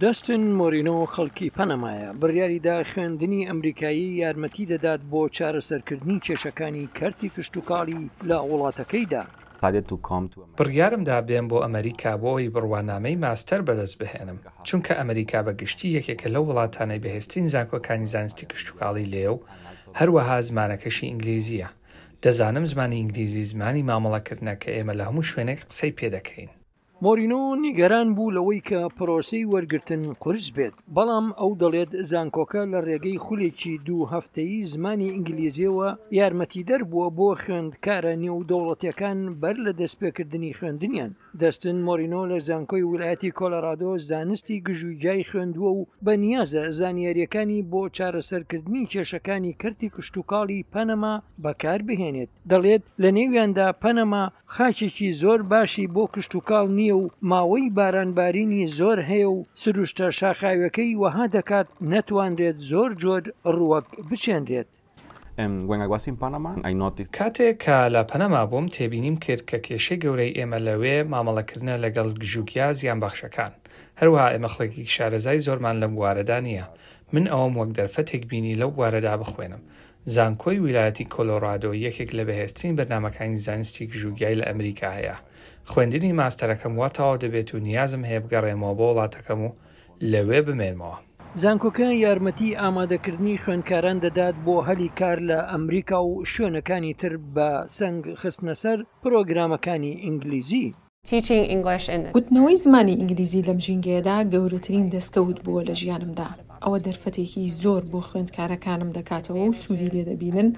دەستن مۆرینۆ خەڵکی پەنەمایە بڕیاریدا خوێندنی ئەمریکایی یارمەتی دەدات بۆ چارەسەرکردنی کێشەکانی کەرتی کشتوکاڵی لە وڵاتەکەیدا. بڕیارمدا بێم بۆ ئەمریکا بۆ ئەوی بڕوانامەی ماستەر بەدەست بهێنم، چونکە ئەمریکا بەگشتی یەکێکە لەو وڵاتانەی بەهێزترین زانکۆکانی زانستی کشتوکاڵی لێ و هەروەها زمانەکەشی ئینگلیزیە. دەزانم زمانی ئینگلیزی زمانی مامەڵەکردنە کە ئێمە لە هەموو شوێنێک قسەی پێدەکەین. مۆرینۆ نیگەران بوو لەوەی کە پرۆسەی وەرگرتن قورس بێت، بەڵام ئەو دەڵێت زانکۆکە لە ڕێگەی خولێکی 2 هەفتەیی زمانی ئینگلیزیەوە یارمەتیدەر بووە بۆ خوێندکارە نێودەوڵەتیەکان بەر لە دەستپێکردنی خوێندنیان. دەستن مۆرینۆ لە زانکۆی ویلایەتی کۆلۆرادۆ زانستی گژوگیای خوێندووە و بەنیازە زانیاریەکانی بۆ چارەسەرکردنی کێشەکانی کەرتی کشتوکاڵی پەنەما بەکاربهێنێت. دەڵێت لە نێویاندا پەنەما خاکێکی زۆر باشی بۆ کشتوکاڵ نییە و ماوەی بارانبارینی زۆر هەیە و سروشتە شاخاوەکەی وەها دەکات نەتوانرێت زۆر جۆر ڕووەک بچێنرێت. کاتێک کە لە پەنەما بووم تێبینیم کرد کە کێشەی گەورەی ئێمە لەوێ مامەڵەکردنە لەگەڵ گژوگیا زیان بەخشەکان. هەروەها ئێمە خەڵکی شارەزای زۆرمان لەم بوارەدا نییە. من ئەوەم وەک دەرفەتێک بینی لەو بوارەدا بخوێنم. زانکۆی ویلایەتی کۆلۆرادۆ یەکێک لە بەهێزترین بەرنامەکانی زانستی گژوگیای لە ئەمریکا هەیە. خوێندنی ماستەرەکەم وا تەواو دەبێت و نیازم هەیە بگەڕێمەوە بۆ وڵاتەکەم و لەوێ بمێنمەوە. زانکۆکە یارمەتی ئامادەکردنی خوێندکاران دەدات بۆ هەلی کار لە ئەمریکا و شوێنەکانی تر بە سەنگ خستنە سەر پرۆگرامەکانی ئینگلیزی. گوتنەوەی زمانی ئینگلیزی لەم ژینگەیەدا گەورەترین دەستکەوت بووە لە ژیانمدا. ئەوە دەرفەتێکی زۆر بۆ خوێندکارەکانم دەکاتەوە و سوودی لێ دەبینن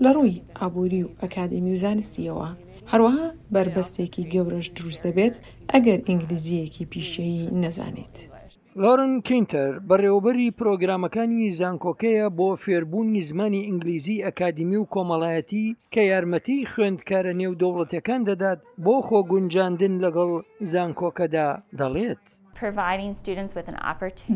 لە ڕووی ئابووری و ئەکادمی و زانستیەوە. هەروەها بربەستێکی گەورەش دروست دەبێت ئەگەر ئینگلیزیەکی پیشەیی نەزانیت. لۆرن کینتەر بەڕێوەبەری پرۆگرامەکانی زانکۆکەیە بۆ فێربوونی زمانی ئینگلیزی ئەکادمی و کۆمەڵایەتی کە یارمەتی خوێندکارە نێودەوڵەتیەکان دەدات بۆ خۆگونجاندن لەگەڵ زانکۆکەدا. دەڵێت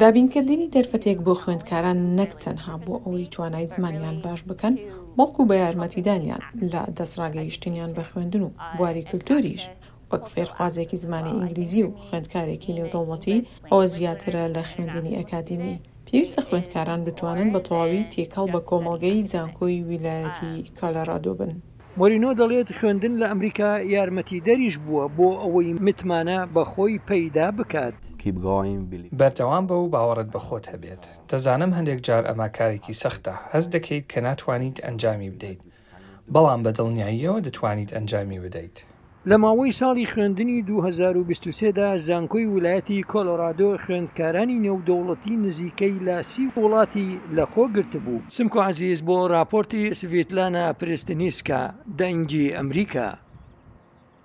دابینکردنی دەرفەتێک بۆ خوێندکاران نەک تەنها بۆ ئەوەی توانای زمانیان باش بکەن، بەڵکو بە یارمەتیدانیان لە دەستڕاگەیشتنیان بە خوێندن و بواری کلتوریش. وەک فێرخوازێکی زمانی ئینگلیزی و خوێندکارێکی نێودەوڵەتی ئەوە زیاترە لە خوێندنی ئەکادمی. پێویستە خوێندکاران بتوانن بە تەواوی تێکەڵ بە کۆمەڵگەی زانکۆی ویلایەتی کۆلۆرادۆ بن. مۆرینۆ دەڵێت خوێندن لە ئەمریکا یارمەتیدەریش بووە بۆ ئەوەی متمانە بە خۆی پەیدا بکات. بەردەوام بە و باوەڕت بە خۆت هەبێت. دەزانم هەندێک جار ئەمە کارێکی سەختە، هەست دەکەیت کە ناتوانیت ئەنجامی بدەیت، بەڵام بە دڵنیاییەوە دەتوانیت ئەنجامی بدەیت. لە ماوەی ساڵی خوێندنی 2023دا زانکۆی ویلایەتی کۆلۆرادۆ خوێندکارانی نێودەوڵەتی نزیکەی لە 30 وڵاتی لەخۆ گرتبوو. سمکۆ عەزیز بۆ راپۆرتی سڤیتلانە پرستنیسکا دەنگی ئەمریکا.